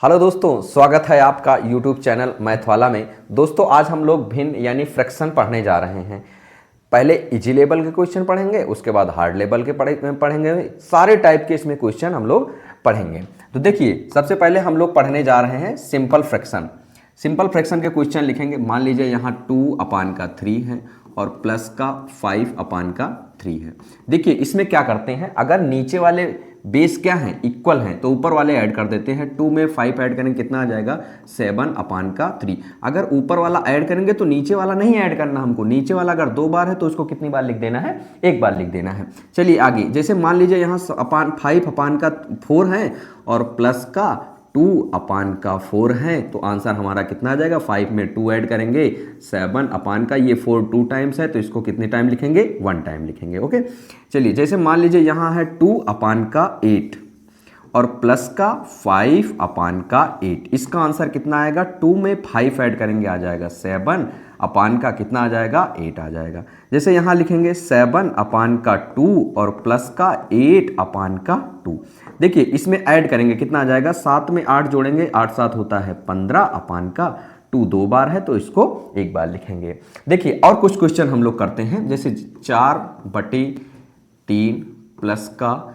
Hello दोस्तों, स्वागत है आपका यूट्यूब चैनल मैथ वाला में। दोस्तों आज हम लोग भिन्न यानी फ्रैक्शन पढ़ने जा रहे हैं। पहले इजी लेवल के क्वेश्चन पढ़ेंगे, उसके बाद हार्ड लेवल के पढ़ेंगे। सारे टाइप के इसमें क्वेश्चन हम लोग पढ़ेंगे। तो देखिए, सबसे पहले हम लोग पढ़ने जा रहे हैं सिंपल फ्रैक्शन। सिंपल फ्रैक्शन के क्वेश्चन लिखेंगे। मान लीजिए यहाँ 2/3 है और प्लस का 5/3 है। देखिए इसमें क्या करते हैं, अगर नीचे वाले बेस क्या हैं, इक्वल हैं, तो ऊपर वाले ऐड कर देते हैं। 2 में 5 ऐड करेंगे कितना आ जाएगा, 7/3। अगर ऊपर वाला ऐड करेंगे तो नीचे वाला नहीं ऐड करना हमको। नीचे वाला अगर 2 बार है तो उसको कितनी बार लिख देना है, 1 बार लिख देना है। चलिए आगे, जैसे मान लीजिए यहाँ 5/4 है और प्लस का 2/4 है, तो आंसर हमारा कितना आ जाएगा, 5 में 2 ऐड करेंगे, 7 ये 4 2 टाइम्स है, तो इसको कितने टाइम लिखेंगे, 1 टाइम लिखेंगे। ओके, चलिए जैसे मान लीजिए यहाँ है 2/8 और प्लस का 5/8, इसका आंसर कितना आएगा, 2 में 5 ऐड करेंगे आ जाएगा 7 का कितना आ जाएगा, 8 आ जाएगा। जैसे यहाँ लिखेंगे 7/2 और प्लस का 8/2। देखिए इसमें ऐड करेंगे कितना आ जाएगा, 7 में 8 जोड़ेंगे, 8 7 होता है 15/2 2 बार है तो इसको 1 बार लिखेंगे। देखिए और कुछ क्वेश्चन हम लोग करते हैं, जैसे 4/3 प्लस का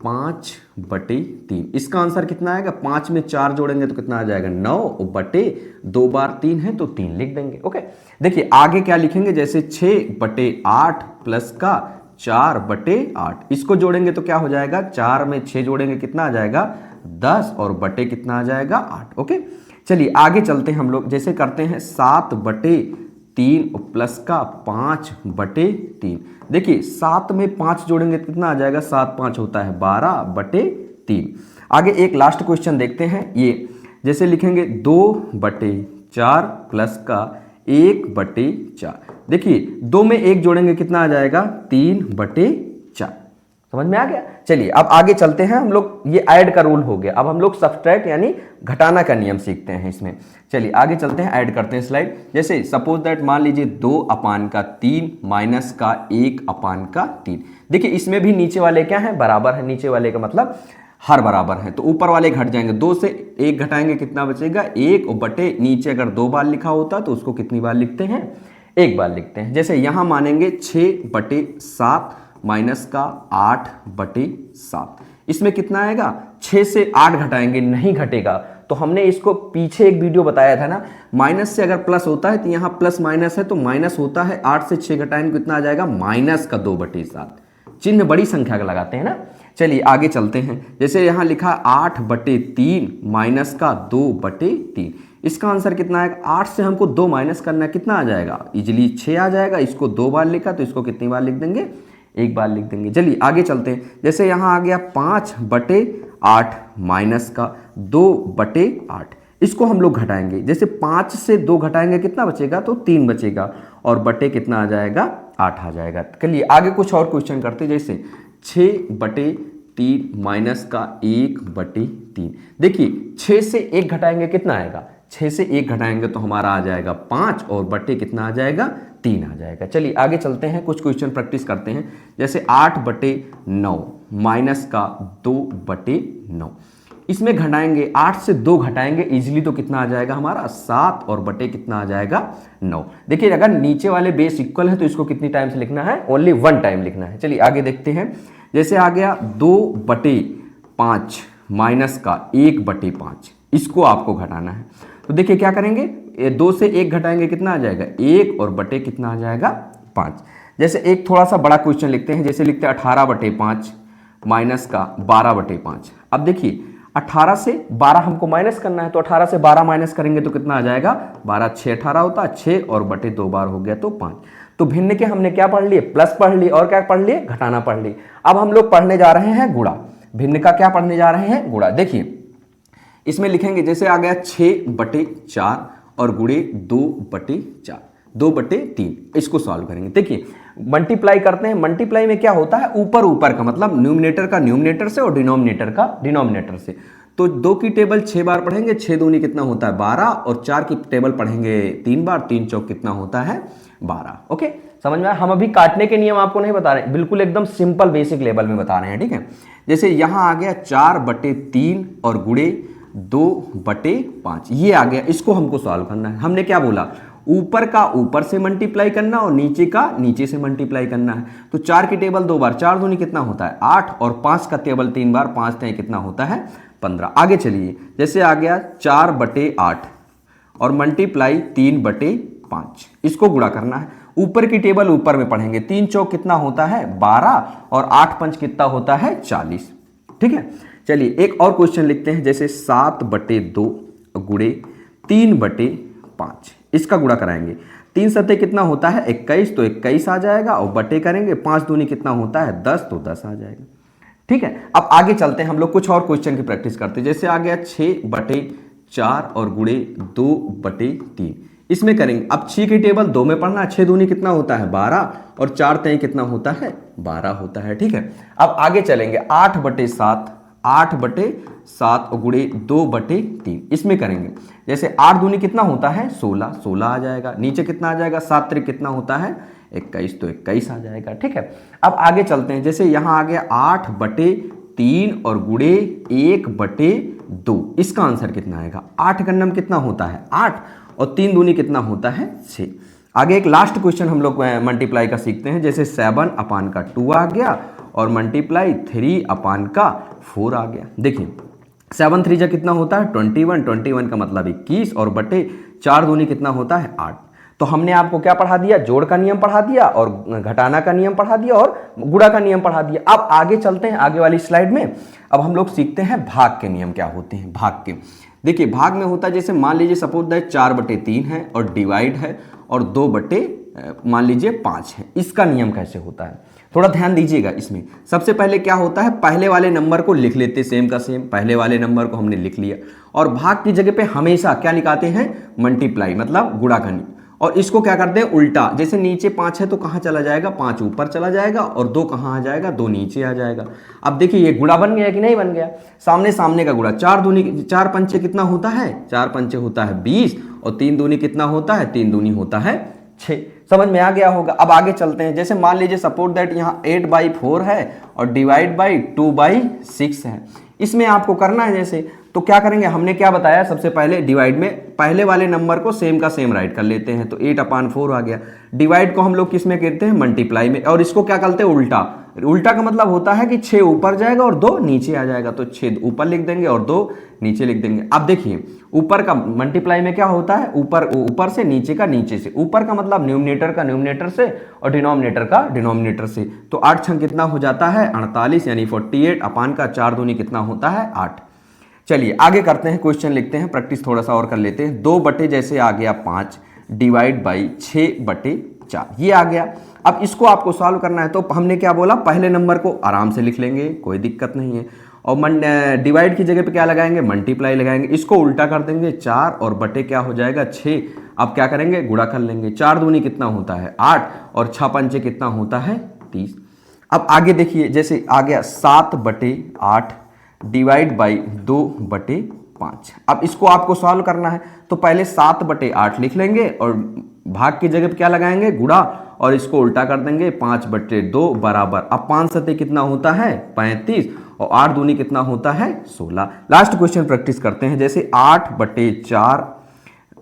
5/3, इसका आंसर कितना आएगा, 5 में 4 जोड़ेंगे तो कितना आ जाएगा, 9/2 बार 3 है तो 3 लिख देंगे। ओके, देखिए आगे क्या लिखेंगे, जैसे 6/8 प्लस का 4/8, इसको जोड़ेंगे तो क्या हो जाएगा, 4 में 6 जोड़ेंगे कितना आ जाएगा, 10 और बटे कितना आ जाएगा, 8। ओके, चलिए आगे चलते हैं हम लोग, जैसे करते हैं 7/3 प्लस का 5/3। देखिए 7 में 5 जोड़ेंगे तो कितना आ जाएगा, 7 5 होता है 12/3। आगे एक लास्ट क्वेश्चन देखते हैं, ये जैसे लिखेंगे 2/4 प्लस का 1/4। देखिए 2 में 1 जोड़ेंगे कितना आ जाएगा, 3/4। समझ में आ गया। चलिए अब आगे चलते हैं हम लोग, ये ऐड का रूल हो गया। अब हम लोग सब्सट्रैक्ट यानी घटाना का नियम सीखते हैं इसमें। चलिए आगे चलते हैं, ऐड करते हैं स्लाइड। जैसे सपोज दैट मान लीजिए 2/3 माइनस का 1/3। देखिए इसमें भी नीचे वाले क्या है, बराबर है। नीचे वाले का मतलब हर बराबर है, तो ऊपर वाले घट जाएंगे। 2 से 1 घटाएंगे कितना बचेगा, 1 बटे नीचे अगर 2 बार लिखा होता तो उसको कितनी बार लिखते हैं, 1 बार लिखते हैं। जैसे यहां मानेंगे 6/7 माइनस का 8/7, इसमें कितना आएगा, 6 से 8 घटाएंगे, नहीं घटेगा। तो हमने इसको पीछे एक वीडियो बताया था ना, माइनस से अगर प्लस होता है तो यहाँ प्लस माइनस है तो माइनस होता है, 8 से 6 घटाएंगे कितना आ जाएगा, माइनस का 2/7। चिन्ह बड़ी संख्या का लगाते हैं ना। चलिए आगे चलते हैं, जैसे यहाँ लिखा 8/3 माइनस का 2/3, इसका आंसर कितना आएगा, 8 से हमको 2 माइनस करना है, कितना आ जाएगा, इजिली 6 आ जाएगा। इसको 2 बार लिखा तो इसको कितनी बार लिख देंगे, 1 बार लिख देंगे। चलिए आगे चलते हैं, जैसे यहाँ आ गया 5/8 माइनस का 2/8, इसको हम लोग घटाएंगे। जैसे 5 से 2 घटाएंगे कितना बचेगा, तो 3 बचेगा और बटे कितना आ जाएगा, 8 आ जाएगा। चलिए आगे कुछ और क्वेश्चन करते हैं, जैसे 6/3 माइनस का 1/3। देखिए 6 से 1 घटाएंगे कितना आएगा, 6 से 1 घटाएंगे तो हमारा आ जाएगा 5 और बटे कितना आ जाएगा, 3 आ जाएगा। चलिए आगे चलते हैं, कुछ क्वेश्चन प्रैक्टिस करते हैं। जैसे 8/9 माइनस का 2/9, इसमें घटाएंगे, 8 से 2 घटाएंगे इजीली तो कितना आ जाएगा हमारा, 7 और बटे कितना आ जाएगा, 9। देखिए अगर नीचे वाले बेस इक्वल है तो इसको कितनी टाइम्स लिखना है, ओनली 1 टाइम लिखना है। चलिए आगे देखते हैं, जैसे आ गया 2/5 माइनस का 1/5, इसको आपको घटाना है। तो देखिए क्या करेंगे, 2 से 1 घटाएंगे कितना आ जाएगा, 1 और बटे कितना आ जाएगा, 5। जैसे एक थोड़ा सा बड़ा क्वेश्चन लिखते हैं, जैसे लिखते हैं 18/5 माइनस का 12/5। अब देखिए 18 से 12 हमको माइनस करना है, तो 18 से 12 माइनस करेंगे तो कितना आ जाएगा, 12 6 18 होता है, 6 और बटे 2 बार हो गया तो 5। तो भिन्न के हमने क्या पढ़ लिए, प्लस पढ़ लिए और क्या पढ़ लिए, घटाना पढ़ लिए। अब हम लोग पढ़ने जा रहे हैं गुणा। भिन्न का क्या पढ़ने जा रहे हैं, गुणा। देखिए इसमें लिखेंगे, जैसे आ गया 6/4 और गुणे 2/4 2/3, इसको सॉल्व करेंगे। देखिए मल्टीप्लाई करते हैं, मल्टीप्लाई में क्या होता है, ऊपर ऊपर का मतलब न्यूमरेटर का न्यूमरेटर से और डिनोमिनेटर का डिनोमिनेटर से। तो 2 की टेबल 6 बार पढ़ेंगे, 6 दूनी कितना होता है 12, और 4 की टेबल पढ़ेंगे 3 बार, 3 चौक कितना होता है 12। ओके, समझ में आया। हम अभी काटने के नियम आपको नहीं बता रहे, बिल्कुल एकदम सिंपल बेसिक लेवल में बता रहे हैं, ठीक है। जैसे यहाँ आ गया 4/3 और गुणे 2/5 ये आ गया। इसको हमको सॉल्व करना है। हमने क्या बोला, ऊपर का ऊपर से मल्टीप्लाई करना और नीचे का नीचे से मल्टीप्लाई करना है। तो 4 की टेबल 2 बार, 4 दूनी कितना होता है 8, और 5 का टेबल 3 बार, 5 टाइम कितना होता है 15। आगे चलिए, जैसे आ गया 4/8 और मल्टीप्लाई 3/5, इसको गुणा करना है। ऊपर की टेबल ऊपर में पढ़ेंगे, 3 चौक कितना होता है 12 और 8 पंच कितना होता है 40। ठीक है, चलिए एक और क्वेश्चन लिखते हैं, जैसे 7/2 गुणे 3/5, इसका गुणा कराएंगे। 3 सत्ते कितना होता है 21, तो 21 आ जाएगा, और बटे करेंगे 5 दूनी कितना होता है 10, तो 10 आ जाएगा। ठीक है, अब आगे चलते हैं, हम लोग कुछ और क्वेश्चन की प्रैक्टिस करते हैं। जैसे आ गया 6/4 और गुणे 2/3, इसमें करेंगे। अब 6 की टेबल 2 में पढ़ना, 6 दूनी कितना होता है 12 और 4 तय कितना होता है 12 होता है। ठीक है, अब आगे चलेंगे 8/7, 8/7 गुणे 2/3, इसमें करेंगे। जैसे 8 दूनी कितना होता है 16, 16 आ जाएगा। नीचे कितना आ जाएगा 7 त्रिक कितना होता है 21, तो 21 आ जाएगा। ठीक है, अब आगे चलते हैं। जैसे यहां आ गया 8/3 और गुणे 1/2, इसका आंसर कितना आएगा। 8 का नम कितना होता है 8 और 3 दूनी कितना होता है 6। आगे एक लास्ट क्वेश्चन हम लोग मल्टीप्लाई का सीखते हैं। जैसे 7/2 आ गया और मल्टीप्लाई 3/4 आ गया। देखिए 7 3 जा कितना होता है 21, 21 का मतलब 21 और बटे 4 दूनी कितना होता है 8। तो हमने आपको क्या पढ़ा दिया, जोड़ का नियम पढ़ा दिया और घटाना का नियम पढ़ा दिया और गुणा का नियम पढ़ा दिया। अब आगे चलते हैं, आगे वाली स्लाइड में अब हम लोग सीखते हैं भाग के नियम क्या होते हैं। भाग के, देखिए भाग में होता है, जैसे मान लीजिए सपोज दैट 4/3 है और डिवाइड है और मान लीजिए 5 है। इसका नियम कैसे होता है थोड़ा ध्यान दीजिएगा। इसमें सबसे पहले क्या होता है, पहले वाले नंबर को लिख लेते सेम का सेम, पहले वाले नंबर को हमने लिख लिया और भाग की जगह पे हमेशा क्या लिखाते हैं मल्टीप्लाई, मतलब गुणा का नियम। और इसको क्या करते हैं उल्टा, जैसे नीचे 5 है तो कहाँ चला जाएगा 5 ऊपर चला जाएगा और 2 कहाँ आ जाएगा 2 नीचे आ जाएगा। अब देखिए ये गुणा बन गया कि नहीं बन गया, सामने सामने का गुणा। 4 पंचे कितना होता है 4 पंचे होता है 20 और 3 दूनी कितना होता है 3 दूनी होता है 6। समझ में आ गया होगा। अब आगे चलते हैं। जैसे मान लीजिए सपोज दैट यहाँ 8/4 है और डिवाइड बाई 2/6 है। इसमें आपको करना है जैसे, तो क्या करेंगे, हमने क्या बताया सबसे पहले डिवाइड में पहले वाले नंबर को सेम का सेम राइट कर लेते हैं। तो 8/4 आ गया। डिवाइड को हम लोग किस में करते हैं मल्टीप्लाई में, और इसको क्या करते हैं उल्टा। उल्टा का मतलब होता है कि 6 ऊपर जाएगा और 2 नीचे आ जाएगा। तो 6 ऊपर लिख देंगे और 2 नीचे लिख देंगे। अब देखिए ऊपर का मल्टीप्लाई में क्या होता है, ऊपर से, नीचे का नीचे से। ऊपर का मतलब न्यूमरेटर का न्यूमरेटर से और डिनोमिनेटर का डिनोमिनेटर से। तो 8 छंग कितना हो जाता है 48, यानी 48 अपान का 4 दूनी कितना होता है 8। चलिए आगे करते हैं, क्वेश्चन लिखते हैं, प्रैक्टिस थोड़ा सा और कर लेते हैं। 2 बटे जैसे आ गया 5 डिवाइड बाई 6/4 ये आ गया। अब इसको आपको सॉल्व करना है तो हमने क्या बोला, पहले नंबर को आराम से लिख लेंगे, कोई दिक्कत नहीं है। और डिवाइड की जगह पे क्या लगाएंगे मल्टीप्लाई लगाएंगे। इसको उल्टा कर देंगे 4 और बटे क्या हो जाएगा 6। अब क्या करेंगे गुणा कर लेंगे। 4 दूनी कितना होता है 8 और 6 पंचे कितना होता है 30। अब आगे देखिए, जैसे आ गया 7/8 डिवाइड बाई 2/5। अब इसको आपको सॉल्व करना है तो पहले 7/8 लिख लेंगे और भाग की जगह पे क्या लगाएंगे गुणा, और इसको उल्टा कर देंगे 5/2 बराबर। अब 5 सत्ते कितना होता है 35 और 8 दूनी कितना होता है 16। लास्ट क्वेश्चन प्रैक्टिस करते हैं। जैसे 8/4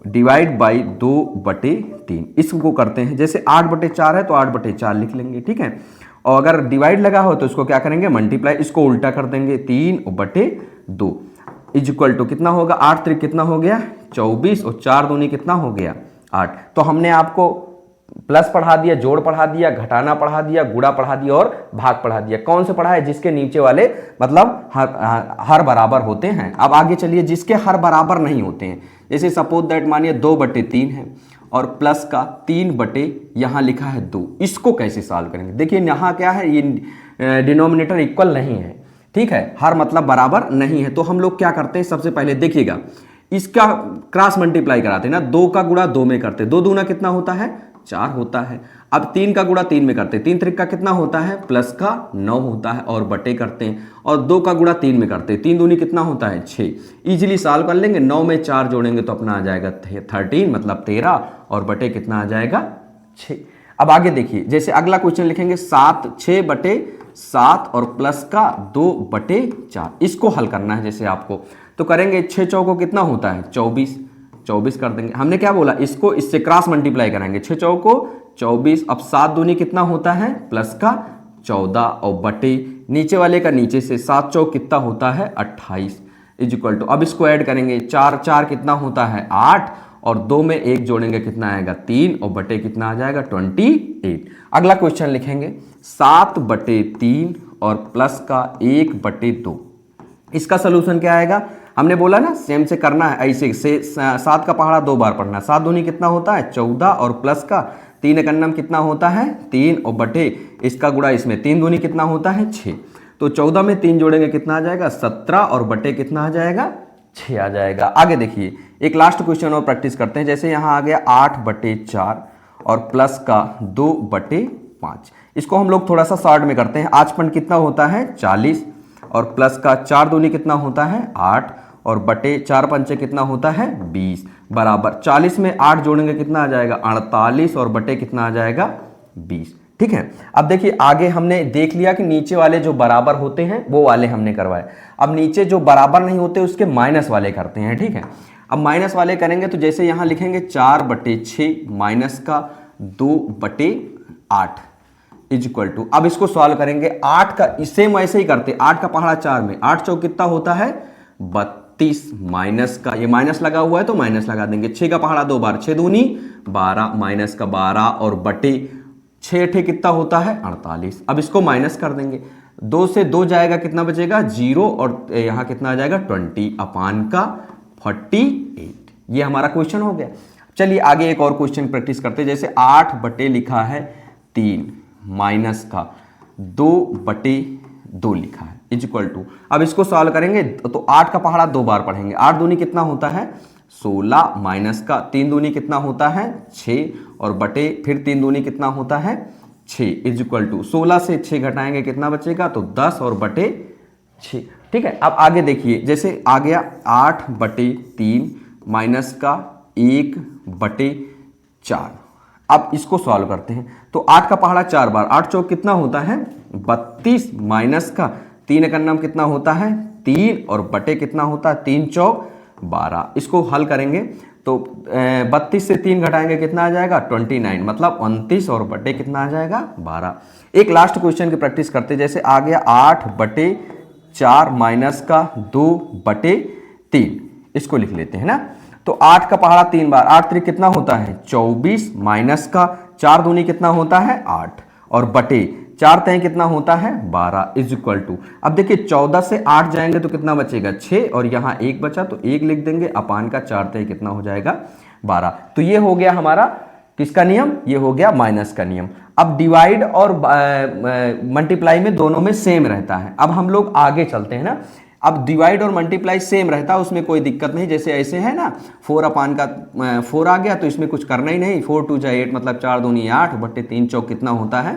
डिवाइड बाई 2/3 इसको करते हैं। जैसे 8/4 है तो 8/4 लिख लेंगे, ठीक है। और अगर डिवाइड लगा हो तो इसको क्या करेंगे मल्टीप्लाई, इसको उल्टा कर देंगे 3/2 इज इक्वल टू कितना होगा 8 त्रिक कितना हो गया 24 और 4 दूनी कितना हो गया 8। तो हमने आपको प्लस पढ़ा दिया, जोड़ पढ़ा दिया, घटाना पढ़ा दिया, गुणा पढ़ा दिया और भाग पढ़ा दिया। कौन से पढ़ा है, जिसके नीचे वाले मतलब हर बराबर होते हैं। अब आगे चलिए जिसके हर बराबर नहीं होते हैं। जैसे सपोज दैट मानिए 2/3 है और प्लस का 3 यहाँ लिखा है 2। इसको कैसे सॉल्व करेंगे, देखिए यहाँ क्या है, ये डिनोमिनेटर इक्वल नहीं है, ठीक है, हर मतलब बराबर नहीं है। तो हम लोग क्या करते हैं, सबसे पहले देखिएगा इसका क्रॉस मल्टीप्लाई कराते हैं ना, 2 का गुणा 2 में करते, 2 दूना कितना होता है 4 होता है। अब 3 का गुणा 3 में करते, 3 त्रिक का कितना होता है प्लस का 9 होता है और बटे करते हैं। और 2 का गुणा 3 में करते, 3 दूनी कितना होता है 6। इजीली सॉल्व कर लेंगे, 9 में 4 जोड़ेंगे तो अपना आ जाएगा 13 मतलब 13 और बटे कितना आ जाएगा 6। अब आगे देखिए, जैसे अगला क्वेश्चन लिखेंगे 6/7 और प्लस का 2/4 इसको हल करना है जैसे आपको। तो करेंगे 6 चौको कितना होता है 24, 24 कर देंगे। हमने क्या बोला, इसको इससे क्रॉस मल्टीप्लाई कराएंगे, 6 चौको 24। अब 7 दूनी कितना होता है प्लस का 14 और बटे नीचे वाले का नीचे से 7 चौक कितना होता है 28 इज इक्वल टू, अब इसको ऐड करेंगे 4 4 कितना होता है 8 और 2 में 1 जोड़ेंगे कितना आएगा 3 और बटे कितना आ जाएगा 28। अगला क्वेश्चन लिखेंगे 7 बटे 3 और प्लस का 1 बटे 2। इसका सोल्यूशन क्या आएगा, हमने बोला ना सेम से करना है, ऐसे से 7 का पहाड़ा 2 बार पढ़ना है। 7 दूनी कितना होता है 14 और प्लस का 3 एक अन्नम कितना होता है 3 और बटे इसका गुणा इसमें 3 दूनी कितना होता है 6। तो 14 में 3 जोड़ेंगे कितना आ जाएगा 17 और बटे कितना आ जाएगा 6 आ जाएगा। आगे देखिए एक लास्ट क्वेश्चन और प्रैक्टिस करते हैं। जैसे यहाँ आ गया 8 बटे 4 और प्लस का 2 बटे 5। इसको हम लोग थोड़ा सा शॉर्ट में करते हैं। 8 कितना होता है 40 और प्लस का 4 दूनी कितना होता है 8 और बटे 4 पंचे कितना होता है 20 बराबर 40 में 8 जोड़ेंगे कितना आ जाएगा 48 और बटे कितना आ जाएगा 20। ठीक है, अब देखिए आगे हमने देख लिया कि नीचे वाले जो बराबर होते हैं वो वाले हमने करवाए। अब नीचे जो बराबर नहीं होते उसके माइनस वाले करते हैं। ठीक है, अब माइनस वाले करेंगे तो जैसे यहाँ लिखेंगे 4 बटे 6 माइनस का 2 बटे 8 इज इक्वल टू, अब इसको सॉल्व करेंगे 8 का सेम ऐसे ही करते, 8 का पहाड़ा 4 में 8 चौक कितना होता है 32 माइनस का, ये माइनस लगा हुआ है तो माइनस लगा देंगे। 6 का पहाड़ा 2 बार 6 दूनी 12 माइनस का 12 और बटे 6 ठे कितना होता है 48। अब इसको माइनस कर देंगे, 2 से 2 जाएगा कितना बचेगा 0 और यहाँ कितना आ जाएगा 20 अपान का 48। ये हमारा क्वेश्चन हो गया। चलिए आगे एक और क्वेश्चन प्रैक्टिस करते हैं। जैसे 8 बटे लिखा है 3 माइनस का 2 बटे 2 लिखा है इज इक्वल टू, अब इसको सॉल्व करेंगे तो 8 का पहाड़ा 2 बार पढ़ेंगे। 8 दूनी कितना होता है 16 माइनस का 3 दूनी कितना होता है 6 और बटे फिर 3 दूनी कितना होता है 6 इज इक्वल टू 16 से 6 घटाएंगे कितना बचेगा तो 10 और बटे 6। ठीक है, अब आगे देखिए जैसे आ गया 8 बटे 3 माइनस का 1 बटे 4। अब इसको सॉल्व करते हैं तो 8 का पहाड़ा 4 बार 8 चौक कितना होता है 32 माइनस का 3 का नाम कितना होता है 3 और बटे कितना होता है 3 चौक 12। इसको हल करेंगे तो 32 से 3 घटाएंगे कितना आ जाएगा 29 मतलब 29 और बटे कितना आ जाएगा 12। एक लास्ट क्वेश्चन की प्रैक्टिस करते हैं। जैसे आ गया 8 बटे 4 माइनस का 2 बटे 3, इसको लिख लेते हैं ना। तो 8 का पहाड़ा 3 बार 8 3 कितना होता है 24 माइनस का 4 दूनी कितना होता है 8 और बटे 4 तय कितना होता है 12 इज इक्वल टू, अब देखिए 14 से 8 जाएंगे तो कितना बचेगा 6 और यहाँ 1 बचा तो 1 लिख देंगे अपान का 4 तय कितना हो जाएगा 12। तो ये हो गया हमारा किसका नियम, ये हो गया माइनस का नियम। अब डिवाइड और मल्टीप्लाई में दोनों में सेम रहता है। अब हम लोग आगे चलते हैं ना। अब डिवाइड और मल्टीप्लाई सेम रहता है उसमें कोई दिक्कत नहीं। जैसे ऐसे है ना 4 अपान का 4 आ गया तो इसमें कुछ करना ही नहीं, 4 2 जा 8 मतलब 4 दूनी 8 बटे 3 चौक कितना होता है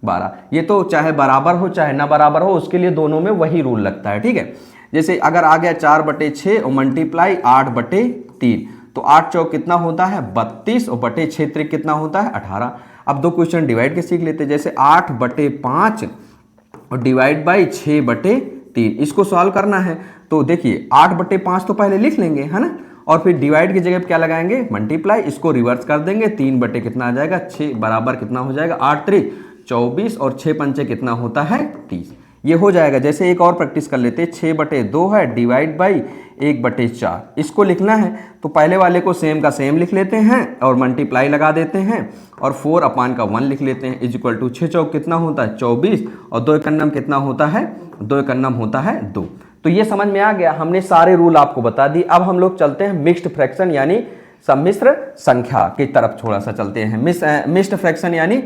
12। ये तो चाहे बराबर हो चाहे ना बराबर हो उसके लिए दोनों में वही रूल लगता है। ठीक है, जैसे अगर आ गया 4 बटे 6 और मल्टीप्लाई 8 बटे 3 तो 8 चौक कितना होता है 32 और बटे 6 त्रिक कितना होता है 18। अब दो क्वेश्चन डिवाइड के सीख लेते हैं। जैसे 8 बटे 5 और डिवाइड बाई 6 बटे 3, इसको सॉल्व करना है तो देखिए 8 बटे 5 तो पहले लिख लेंगे है ना, और फिर डिवाइड की जगह क्या लगाएंगे मल्टीप्लाई, इसको रिवर्स कर देंगे 3 बटे कितना आ जाएगा 6 बराबर कितना हो जाएगा 8 त्रिक 24 और 6 पंचे कितना होता है 30। ये हो जाएगा। जैसे एक और प्रैक्टिस कर लेते हैं 6 बटे 2 है डिवाइड बाई 1 बटे 4, इसको लिखना है तो पहले वाले को सेम का सेम लिख लेते हैं और मल्टीप्लाई लगा देते हैं और 4 अपान का 1 लिख लेते हैं इज इक्वल टू 6 चौक कितना होता है 24 और 2 एकन्नम कितना होता है 2 एकन्नम होता है 2। तो ये समझ में आ गया, हमने सारे रूल आपको बता दी। अब हम लोग चलते हैं मिक्स्ड फ्रैक्शन यानी सम्मिश्र संख्या की तरफ थोड़ा सा चलते हैं। मिक्स्ड फ्रैक्शन यानी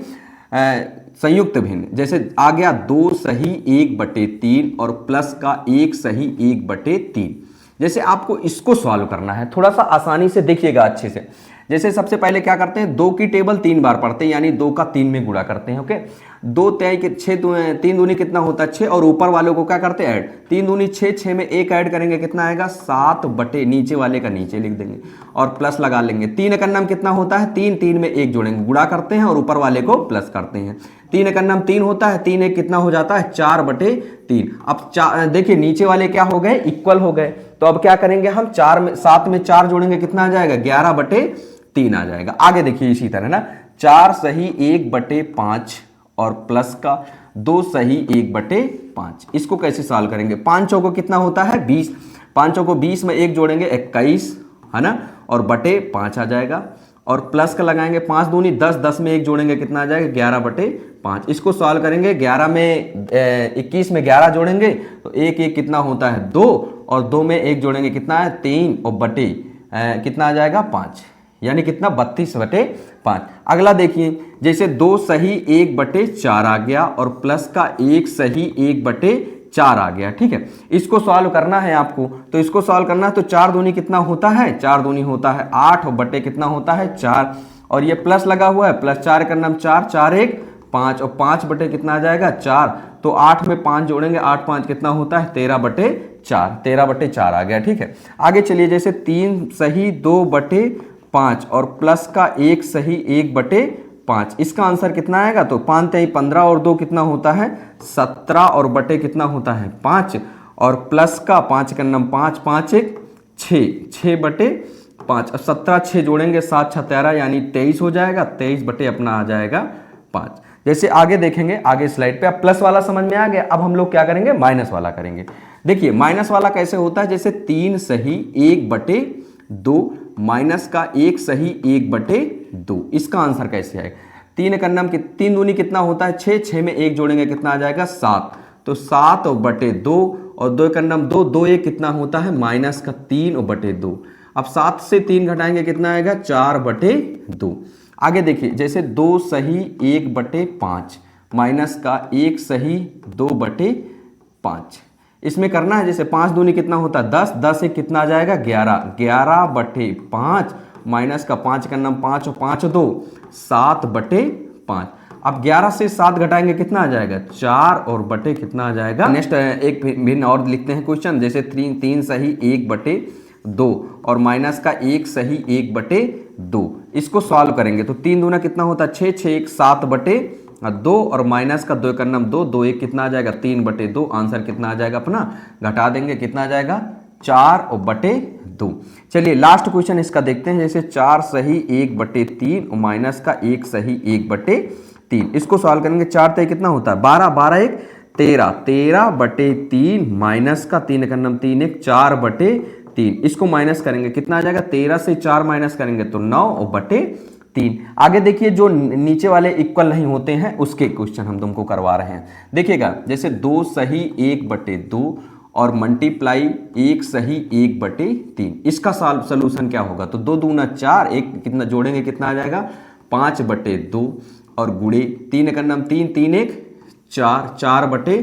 संयुक्त भिन्न। जैसे आ गया 2 सही 1 बटे 3 और प्लस का 1 सही 1 बटे 3। जैसे आपको इसको सॉल्व करना है, थोड़ा सा आसानी से देखिएगा अच्छे से। जैसे सबसे पहले क्या करते हैं 2 की टेबल 3 बार पढ़ते हैं यानी 2 का 3 में गुणा करते हैं। ओके, 2 तय के 6 3 दूनी कितना होता है 6 और ऊपर वालों को क्या करते हैं ऐड, 3 दूनी 6 6 में 1 ऐड करेंगे कितना आएगा 7 बटे नीचे वाले का नीचे लिख देंगे और प्लस लगा लेंगे। 3 का नाम कितना होता है 3 3 में 1 जोड़ेंगे गुणा करते हैं और ऊपर वाले को प्लस करते हैं। 3 का नाम 3 होता है 3 1 कितना हो जाता है 4 बटे 3। अब देखिए नीचे वाले क्या हो गए इक्वल हो गए तो अब क्या करेंगे हम 7 में 4 जोड़ेंगे कितना आ जाएगा 11/3 आ जाएगा। आगे देखिए इसी तरह ना 4 सही 1/5 और प्लस का 2 सही 1/5, इसको कैसे सॉल्व करेंगे। 5 चौको कितना होता है 20, 5 चौको 20 में 1 जोड़ेंगे 21 है ना, और बटे 5 आ जाएगा, और प्लस का लगाएंगे 5 दूनी 10, 10 में 1 जोड़ेंगे कितना आ जाएगा 11/5। इसको सॉल्व करेंगे 11 में 21 में 11 जोड़ेंगे तो 1 1 कितना होता है 2, और 2 में 1 जोड़ेंगे कितना है 3, और बटे कितना आ जाएगा 5, यानी कितना 32/5। अगला देखिए जैसे 2 सही 1/4 आ गया और प्लस का 1 सही 1/4 आ गया, ठीक है। इसको सॉल्व करना है आपको, तो इसको सॉल्व करना है तो 4 दूनी कितना होता है 4 दूनी होता है 8, और बटे कितना होता है 4, और ये प्लस लगा हुआ है प्लस 4 करना 4, 4 1 5, और 5 बटे कितना आ जाएगा 4, तो 8 में 5 जोड़ेंगे 8 5 कितना होता है 13/4, 13/4 आ गया, ठीक है। आगे चलिए जैसे 3 सही 2/5 और प्लस का 1 सही 1/5, इसका आंसर कितना आएगा, तो 5 3 15 और 2 कितना होता है 17, और बटे कितना होता है 5, और प्लस का 5 का नम 5 5 1 6, 6/5, अब 17 6 जोड़ेंगे 7 6 13 यानी 23 हो जाएगा, 23 बटे अपना आ जाएगा 5। जैसे आगे देखेंगे आगे स्लाइड पे, अब प्लस वाला समझ में आ गया, अब हम लोग क्या करेंगे माइनस वाला करेंगे। देखिए माइनस वाला कैसे होता है, जैसे 3 सही 1/2 माइनस का 1 सही 1/2, इसका आंसर कैसे आएगा। 3 का नाम 3 दूनी कितना होता है 6, 6 में 1 जोड़ेंगे कितना आ जाएगा 7, तो 7/2, और 2 का नाम 2, 2 1 कितना होता है माइनस का 3/2। अब 7 से 3 घटाएंगे कितना आएगा 4/2। आगे देखिए जैसे 2 सही 1/5 माइनस का 1 सही 2/5, इसमें करना है जैसे 5 दूनी कितना होता है 10, 10 एक कितना आ जाएगा 11, 11/5 माइनस का 5 का नाम 5 और 5 2 7/5। अब 11 से 7 घटाएंगे कितना आ जाएगा 4, और बटे कितना आ जाएगा। नेक्स्ट एक भिन्न और लिखते हैं क्वेश्चन, जैसे 3 सही 1/2 और माइनस का 1 सही 1/2, इसको सॉल्व करेंगे तो 3 दूना कितना होता है 6, 6 1 7/2, और माइनस का 2 का नाम 2, 2 1 कितना आ जाएगा 3/2, आंसर कितना आ जाएगा अपना, घटा देंगे कितना आ जाएगा 4/2। चलिए लास्ट क्वेश्चन इसका देखते हैं, जैसे 4 सही 1/3 और माइनस का 1 सही 1/3, इसको सॉल्व करेंगे 4 3 कितना होता है 12, 12 1 13, 13/3 माइनस का 3 का नाम 3 1 4/3, इसको माइनस करेंगे कितना आ जाएगा 13 से 4 माइनस करेंगे तो 9/3। आगे देखिए जो नीचे वाले इक्वल नहीं होते हैं उसके क्वेश्चन हम तुमको करवा रहे हैं। देखिएगा जैसे 2 सही 1/2 और मल्टीप्लाई 1 सही 1/3, इसका सॉल्यूशन क्या होगा, तो 2 दूना 4, 1 कितना जोड़ेंगे कितना आ जाएगा 5/2, और गुणे 3 का नाम 3, 3 1 4, 4/3,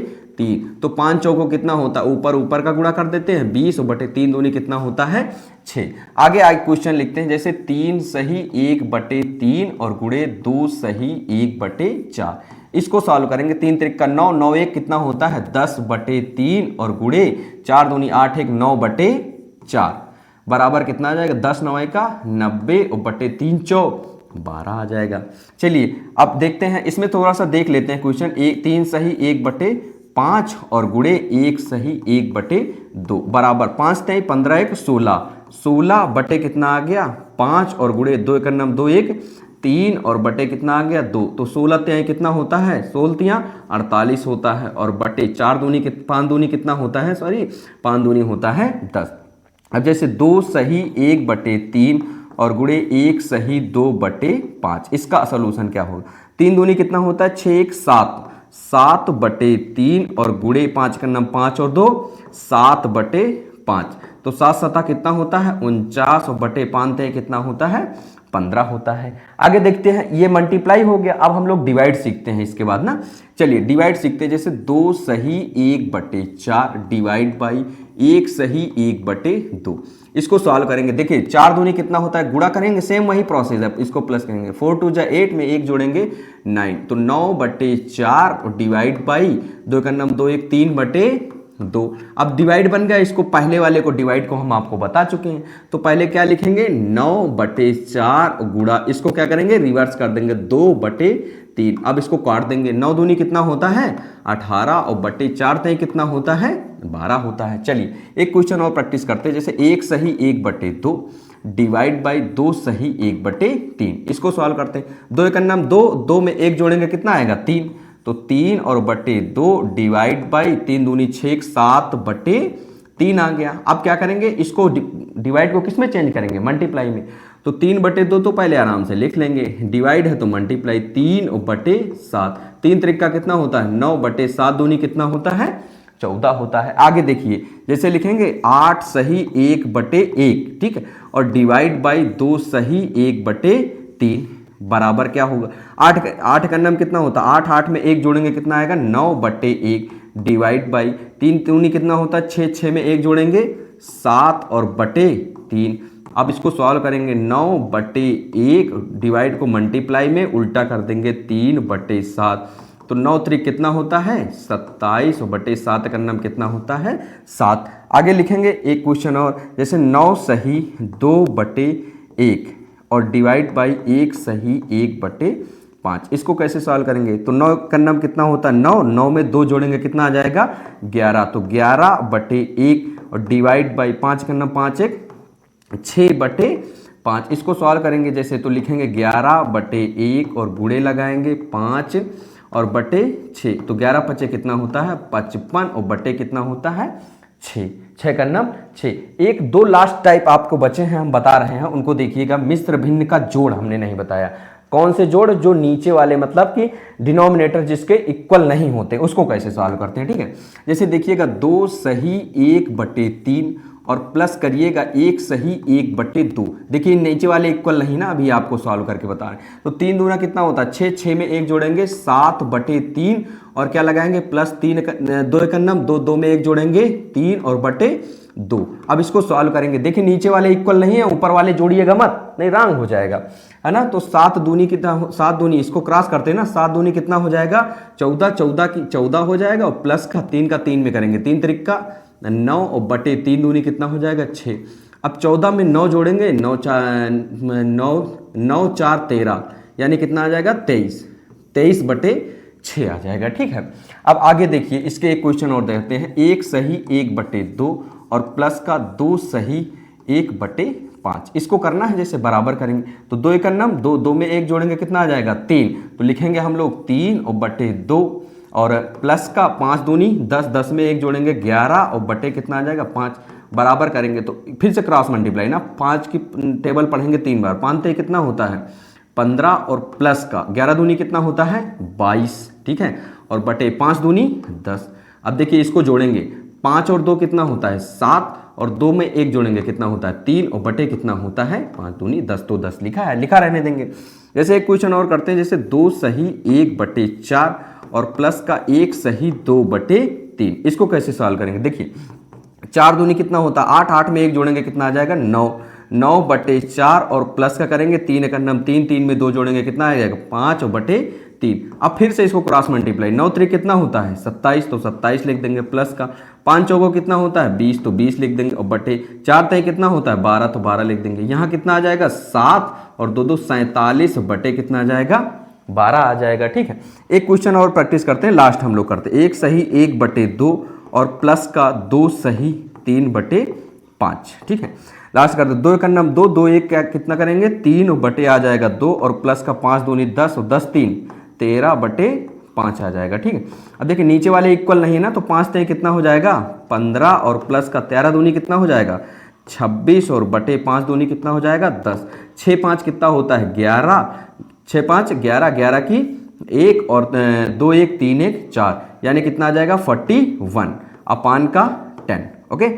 तो 5 चौको कितना होता है, ऊपर ऊपर का गुणा कर देते हैं 20/3 दूनी कितना होता है 6। आगे क्वेश्चन लिखते हैं, जैसे 3 सही 1/3 और गुणे 2 सही 1/4, इसको सॉल्व करेंगे 3 3 का 9, 9 1 कितना होता है 10/3 और गुणे 4 दूनी 8 1 9/4, बराबर कितना आ जाएगा 10 9 का 90, और बटे 3 चौक 12 आ जाएगा। चलिए अब देखते हैं, इसमें थोड़ा सा देख लेते हैं क्वेश्चन। 3 सही 1/5 और गुणे 1 सही 1/2 बराबर 5 3 15 1 16, 16 बटे कितना आ गया 5, और गुणे 2 का नाम 2 1 3, और बटे कितना आ गया 2, तो 16 3 कितना होता है 16 48 होता है, और बटे 4 दूनी 5 दूनी कितना होता है 5 दूनी होता है 10। अब जैसे 2 सही 1/3 और गुणे 1 सही 2/5, इसका सलूशन क्या होगा, 3 दूनी कितना होता है 6 1 7, 7/3 और गुणे 5 का नाम 5 और 2 7/5, तो 7 7 कितना होता है 49, और बटे 5 कितना होता है 15 होता है। आगे देखते हैं, ये मल्टीप्लाई हो गया, अब हम लोग डिवाइड सीखते हैं इसके बाद ना। चलिए डिवाइड सीखते हैं, जैसे 2 सही 1/4 डिवाइड बाई 1 सही 1/2, इसको सॉल्व करेंगे। देखिए 4 दूनी कितना होता है, गुणा करेंगे सेम वही प्रोसेस है, इसको प्लस करेंगे 4 2 जा 8 में 1 जोड़ेंगे 9, तो 9/4 डिवाइड बाई 2 का नाम 2 1 3/2। अब डिवाइड बन गया, इसको पहले वाले को डिवाइड को हम आपको बता चुके हैं, तो पहले क्या लिखेंगे 9/4 गुणा, इसको क्या करेंगे रिवर्स कर देंगे 2/3। अब इसको काट देंगे, 9 दूनी कितना होता है 18, और बटे 4 कितना होता है 12 होता है। चलिए एक क्वेश्चन और प्रैक्टिस करते हैं, जैसे 1 सही 1/2 डिवाइड बाई 2 सही 1/3। इसको सॉल्व करते हैं। 2 एक नाम 2, 2 में 1 जोड़ेंगे कितना आएगा 3, तो 3 और बटे 2 डिवाइड बाई 3 दूनी 6 7/3 आ गया। अब क्या करेंगे, इसको डिवाइड को किस में चेंज करेंगे, मल्टीप्लाई में। तो 3/2 तो पहले आराम से लिख लेंगे, डिवाइड है तो मल्टीप्लाई 3/7। 3 त्रिक का कितना होता है 9/7 दूनी कितना होता है 14 होता है। आगे देखिए जैसे लिखेंगे 8 सही 1/1, ठीक है, और डिवाइड बाई 2 सही 1/3 बराबर क्या होगा 8 का नाम कितना होता है 8, 8 में 1 जोड़ेंगे कितना आएगा 9/1 डिवाइड बाई 3 दूनी कितना होता है 6, 6 में 1 जोड़ेंगे 7 और बटे 3। अब इसको सॉल्व करेंगे 9/1 डिवाइड को मल्टीप्लाई में उल्टा कर देंगे 3/7, तो 9 त्रिक कितना होता है 27 और बटे 7 का नाम कितना होता है 7। आगे लिखेंगे एक क्वेश्चन और, जैसे 9 सही 2/1 और डिवाइड बाई 1 सही 1/5। इसको कैसे सॉल्व करेंगे, तो 9 का नाम कितना होता है 9, 9 में 2 जोड़ेंगे कितना आ जाएगा 11, तो 11/1 और डिवाइड बाई 5 का नाम 5 1 6/5। इसको सॉल्व करेंगे जैसे, तो लिखेंगे 11/1 और गुणे लगाएंगे 5 और बटे 6, तो 11 5 कितना होता है 55 और बटे कितना होता है 6, 6 का नाम 6। एक दो लास्ट टाइप आपको बचे हैं, हम बता रहे हैं उनको देखिएगा। मिश्र भिन्न का जोड़ हमने नहीं बताया, कौन से जोड़, जो नीचे वाले मतलब कि डिनोमिनेटर जिसके इक्वल नहीं होते, उसको कैसे सॉल्व करते हैं, ठीक है। जैसे देखिएगा 2 सही 1/3 और प्लस करिएगा 1 सही 1/2। देखिए नीचे वाले इक्वल नहीं ना, अभी आपको सॉल्व करके बता रहे हैं। तो 3 दूना कितना होता है 6, 6 में 1 जोड़ेंगे 7/3 और क्या लगाएंगे प्लस 3 2 एक नाम 2, 2 में 1 जोड़ेंगे 3 और बटे 2। अब इसको सॉल्व करेंगे, देखिए नीचे वाले इक्वल नहीं है, ऊपर वाले जोड़िएगा मत, नहीं रॉन्ग हो जाएगा, है ना। तो 7 दूनी कितना 7 दूनी इसको क्रॉस करते हैं ना, 7 दूनी कितना हो जाएगा 14, 14 की 14 हो जाएगा और प्लस का 3 का 3 में करेंगे 3 त्रिक का 9 और बटे 3 दूनी कितना हो जाएगा 6। अब 14 में 9 जोड़ेंगे 9 4 13 यानी कितना आ जाएगा 23, 23/6 आ जाएगा, ठीक है। अब आगे देखिए इसके एक क्वेश्चन और देखते हैं। 1 सही 1/2 और प्लस का 2 सही 1/5। इसको करना है जैसे बराबर करेंगे, तो 2 एक नाम 2, 2 में 1 जोड़ेंगे कितना आ जाएगा 3, तो लिखेंगे हम लोग 3 और बटे 2 और प्लस का 5 दूनी 10, 10 में 1 जोड़ेंगे 11 और बटे कितना आ जाएगा 5 बराबर करेंगे, तो फिर से क्रॉस मल्टीप्लाई ना, 5 की टेबल पढ़ेंगे 3 बार, 5 ते कितना होता है 15 और प्लस का 11 दूनी कितना होता है 22, ठीक है, और बटे 5 दूनी 10। अब देखिए इसको जोड़ेंगे 5 और 2 कितना होता है 7 और 2 में 1 जोड़ेंगे कितना होता है 3 और बटे कितना होता है 5 दूनी 10, तो 10 लिखा है, लिखा रहने देंगे। जैसे एक क्वेश्चन और करते हैं, जैसे 2 सही 1/4 और प्लस का 1 सही 2/3। इसको कैसे सॉल्व करेंगे, देखिए 4 दूनी कितना होता है 8, 8 में 1 जोड़ेंगे कितना आ जाएगा 9, 9/4 और प्लस का करेंगे 3 का नाम 3, 3 में 2 जोड़ेंगे कितना आ जाएगा 5 और बटे 3। अब फिर से इसको क्रॉस मल्टीप्लाई, 9 त्रिक कितना होता है 27, तो 27 लिख देंगे, प्लस का 5 चौको कितना होता है 20, तो 20 लिख देंगे, और बटे 4 तय कितना होता है 12, तो 12 लिख देंगे। यहाँ कितना आ जाएगा 7 और 2 2 47 बटे कितना आ जाएगा 12 आ जाएगा, ठीक है। एक क्वेश्चन और प्रैक्टिस करते हैं, लास्ट हम लोग करते हैं। 1 सही 1/2 और प्लस का 2 सही 3/5, ठीक है। लास्ट करते हैं 2 का नाम 2, 2 1 क्या कितना करेंगे 3 बटे आ जाएगा 2 और प्लस का 5 दूनी 10 और 10 3 13/5 आ जाएगा, ठीक है। अब देखिए नीचे वाले इक्वल नहीं है ना, तो 5 तय कितना हो जाएगा 15 और प्लस का 13 दूनी कितना हो जाएगा 26 और बटे 5 दूनी कितना हो जाएगा 10, 6 5 कितना होता है 11, 6 5 11, 11 की 1 और 2 1 3 1 4 यानी कितना आ जाएगा 41 अपान का 10, ओके।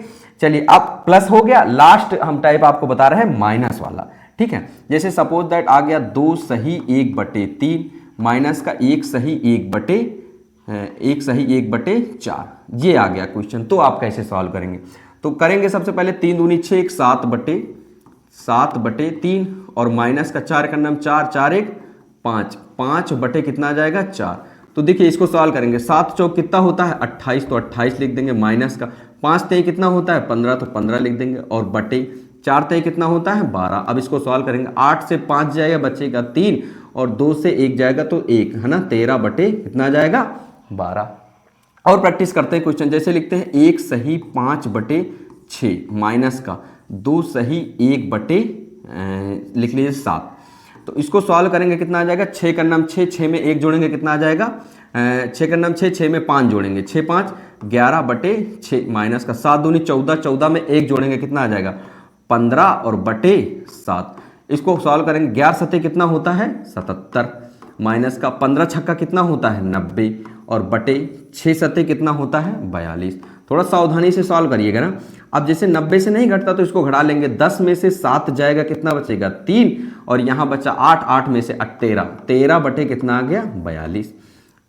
चलिए अब प्लस हो गया, लास्ट हम टाइप आपको बता रहे हैं माइनस वाला, ठीक है। जैसे सपोज दैट आ गया 2 सही 1/3 माइनस का 1 सही 1/4, ये आ गया क्वेश्चन। तो आप कैसे सॉल्व करेंगे, तो करेंगे सबसे पहले 3 दूनी 6 7/3 और माइनस का 4 का नाम 4 4 1 5, 5 बटे कितना आ जाएगा 4। तो देखिए इसको सॉल्व करेंगे, 7 चौक कितना होता है 28, तो 28 लिख देंगे, माइनस का 5 तय कितना होता है 15, तो 15 लिख देंगे, और बटे 4 तय कितना होता है 12। अब इसको सॉल्व करेंगे, 8 से 5 जाएगा बचेगा 3 और 2 से 1 जाएगा तो 1, है ना, 13 बटे कितना आ जाएगा 12। और प्रैक्टिस करते हैं क्वेश्चन, जैसे लिखते हैं 1 सही 5/6 माइनस का 2 सही 1/, लिख लीजिए 7। तो इसको सॉल्व करेंगे कितना आ जाएगा, 6 का नाम 6, 6 में 1 जोड़ेंगे कितना आ जाएगा, 6 का नाम 6, 6 में 5 जोड़ेंगे 6 5 11/6 माइनस का 7 दूनी 14, 14 में 1 जोड़ेंगे कितना आ जाएगा 15 और बटे 7। इसको सॉल्व करेंगे 11 सत्ते कितना होता है 77 माइनस का 15 छक्का कितना होता है 90 और बटे 6 सत्ते कितना होता है 42। थोड़ा सावधानी से सॉल्व करिएगा ना। अब जैसे 90 से नहीं घटता तो इसको घटा लेंगे, 10 में से 7 जाएगा कितना बचेगा 3 और यहाँ बचा 8, 8 में से 13, 13 बटे कितना आ गया 42।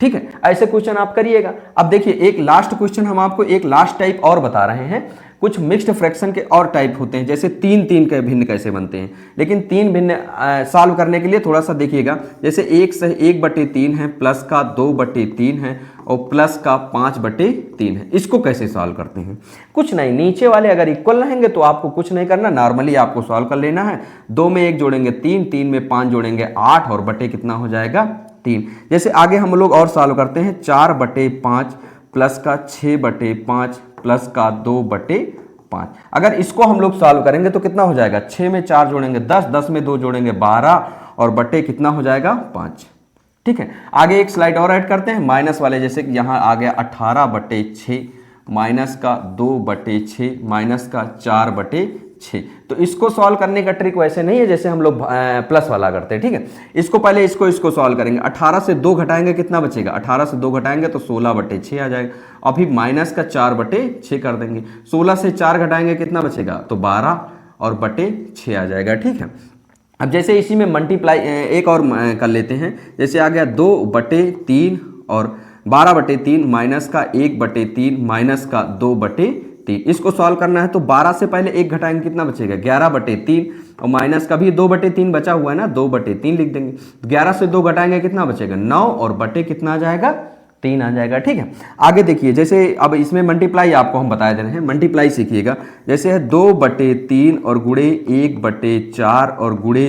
ठीक है, ऐसे क्वेश्चन आप करिएगा। अब देखिए एक लास्ट क्वेश्चन हम आपको एक लास्ट टाइप और बता रहे हैं। कुछ मिक्स्ड फ्रैक्शन के और टाइप होते हैं, जैसे 3 3 के भिन्न कैसे बनते हैं, लेकिन 3 भिन्न सॉल्व करने के लिए थोड़ा सा देखिएगा। जैसे 1/3 है, प्लस का 2/3 है और प्लस का 5/3 है। इसको कैसे सॉल्व करते हैं, कुछ नहीं, नीचे वाले अगर इक्वल रहेंगे तो आपको कुछ नहीं करना, नॉर्मली आपको सॉल्व कर लेना है। 2 में 1 जोड़ेंगे 3, 3 में 5 जोड़ेंगे 8 और बटे कितना हो जाएगा 3। जैसे आगे हम लोग और सॉल्व करते हैं, 4/5 प्लस का 6/5 प्लस का 2/5। अगर इसको हम लोग सॉल्व करेंगे तो कितना हो जाएगा, 6 में 4 जोड़ेंगे 10, 10 में 2 जोड़ेंगे 12 और बटे कितना हो जाएगा 5। ठीक है, आगे एक स्लाइड और ऐड करते हैं माइनस वाले, जैसे कि यहाँ आ गया 18/6 माइनस का 2/6 माइनस का 4/6। तो इसको सॉल्व करने का ट्रिक वैसे नहीं है जैसे हम लोग प्लस वाला करते हैं। ठीक है, इसको पहले इसको सॉल्व करेंगे। 18 से 2 घटाएंगे कितना बचेगा, 18 से 2 घटाएंगे तो 16/6 आ जाएगा। अभी माइनस का 4/6 कर देंगे। 16 से 4 घटाएंगे कितना बचेगा, तो 12 और बटे 6 आ जाएगा। ठीक है, अब जैसे इसी में मल्टीप्लाई एक और कर लेते हैं, जैसे आ गया 2/3 और 12/3 माइनस का 1/3 माइनस का 2/3। इसको सॉल्व करना है तो 12 से पहले 1 घटाएंगे कितना बचेगा 11/3 और माइनस का भी 2/3 बचा हुआ है ना, 2/3 लिख देंगे। 11 से 2 घटाएंगे कितना बचेगा 9 और बटे कितना आ जाएगा 3 आ जाएगा। ठीक है, आगे देखिए, जैसे अब इसमें मल्टीप्लाई आपको हम बता दे रहे हैं, मल्टीप्लाई सीखिएगा। जैसे है 2/3 और गुणे 1/4 और गुणे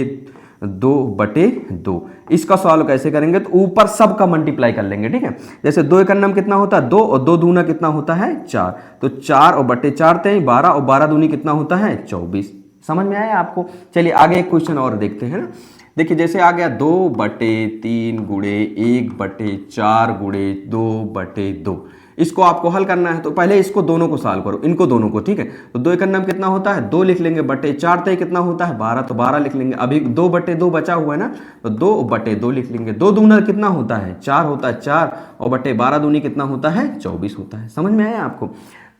2/2। इसका सॉल्व कैसे करेंगे, तो ऊपर सब का मल्टीप्लाई कर लेंगे। ठीक है, जैसे 2 एक नाम कितना होता है 2 और 2 दूना कितना होता है 4, तो 4 और बटे 4 तें 12 और 12 दूनी कितना होता है 24। समझ में आया आपको। चलिए आगे एक क्वेश्चन और देखते हैं ना। देखिए जैसे आ गया 2/3 गुणे 1/4 गुणे 2/2। इसको आपको हल करना है तो पहले इसको दोनों को सॉल्व करो, इनको दोनों को। ठीक है, तो 2 का नाम कितना होता है 2 लिख लेंगे, बटे 4 तय कितना होता है 12, तो 12 लिख लेंगे। अभी 2/2 बचा हुआ है ना, तो 2/2 लिख लेंगे। 2 दूना कितना होता है 4 होता है 4 और बटे 12 दूनी कितना होता है 24 होता है। समझ में आया आपको।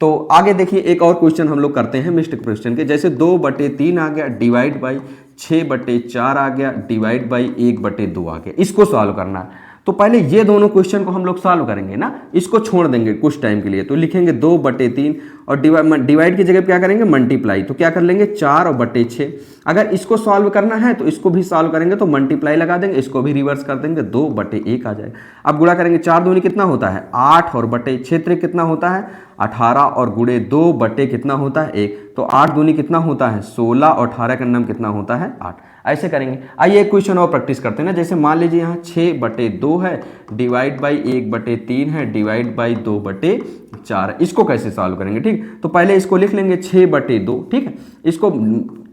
तो आगे देखिए एक और क्वेश्चन हम लोग करते हैं मिस्टेक क्वेश्चन के। जैसे 2/3 आ गया डिवाइड बाई 6/4 आ गया डिवाइड बाई 1/2 आ गया। इसको सॉल्व करना है तो पहले ये दोनों क्वेश्चन को हम लोग सॉल्व करेंगे ना, इसको छोड़ देंगे कुछ टाइम के लिए। तो लिखेंगे 2/3 और डिवाइड की जगह क्या करेंगे मल्टीप्लाई, तो क्या कर लेंगे 4 और बटे 6। अगर इसको सॉल्व करना है तो इसको भी सॉल्व करेंगे तो मल्टीप्लाई लगा देंगे, इसको भी रिवर्स कर देंगे 2/1 आ जाएगा। अब गुणा करेंगे 4 दूनी कितना होता है 8 और बटे 6 कितना होता है 18 और गुणे 2 बटे कितना होता है 1, तो 8 दूनी कितना होता है 16 और 18 का नाम कितना होता है 8। ऐसे करेंगे। आइए एक क्वेश्चन और प्रैक्टिस करते हैं ना। जैसे मान लीजिए यहाँ 6/2 है डिवाइड बाई 1/3 है डिवाइड बाई 2/4 है। इसको कैसे सॉल्व करेंगे, ठीक। तो पहले इसको लिख लेंगे 6/2, ठीक है। इसको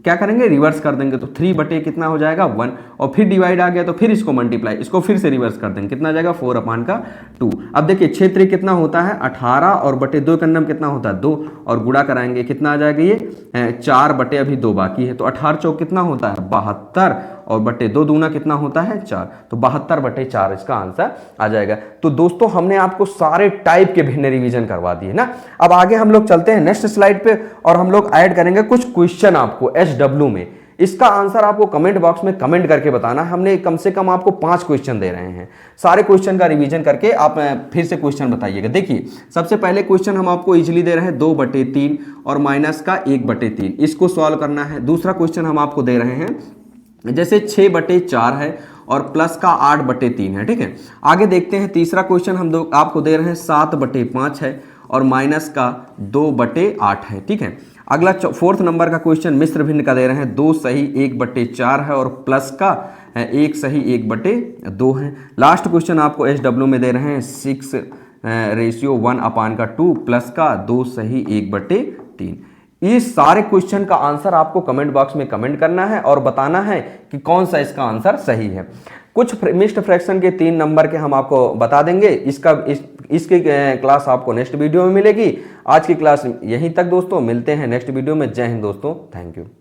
क्या करेंगे रिवर्स कर देंगे तो 3 बटे कितना हो जाएगा 1 और फिर डिवाइड आ गया तो फिर इसको मल्टीप्लाई, इसको फिर से रिवर्स कर देंगे कितना आ जाएगा 4/2। अब देखिए 6 3 कितना होता है 18 और बटे 2 का नाम कितना होता है 2 और गुणा कराएंगे कितना आ जाएगा ये 4 बटे अभी 2 बाकी है तो 18 चौक कितना होता है 72 और बटे 2 दूना कितना होता है 4, तो 72/4 इसका आंसर आ जाएगा। तो दोस्तों हमने आपको सारे टाइप के भिन्न रिवीजन करवा दिए ना। अब आगे हम लोग चलते हैं नेक्स्ट स्लाइड पे और हम लोग ऐड करेंगे कुछ क्वेश्चन आपको SW में। इसका आंसर आपको कमेंट बॉक्स में कमेंट करके बताना है। हमने कम से कम आपको 5 क्वेश्चन दे रहे हैं, सारे क्वेश्चन का रिवीजन करके आप फिर से क्वेश्चन बताइएगा। देखिए सबसे पहले क्वेश्चन हम आपको इजीली दे रहे हैं 2/3 और माइनस का 1/3, इसको सॉल्व करना है। दूसरा क्वेश्चन हम आपको दे रहे हैं जैसे 6/4 है और प्लस का 8/3 है, ठीक है। आगे देखते हैं तीसरा क्वेश्चन हम आपको दे रहे हैं 7/5 है और माइनस का 2/8 है, ठीक है। अगला 4th नंबर का क्वेश्चन मिश्र भिन्न का दे रहे हैं 2 सही 1/4 है और प्लस का 1 सही 1/2 है। लास्ट क्वेश्चन आपको SW में दे रहे हैं रेशियो 1/2 प्लस का 2 सही 1/3। इस सारे क्वेश्चन का आंसर आपको कमेंट बॉक्स में कमेंट करना है और बताना है कि कौन सा इसका आंसर सही है। कुछ मिक्स्ड फ्रैक्शन के 3 नंबर के हम आपको बता देंगे। इसकी क्लास आपको नेक्स्ट वीडियो में मिलेगी। आज की क्लास यहीं तक दोस्तों, मिलते हैं नेक्स्ट वीडियो में। जय हिंद दोस्तों, थैंक यू।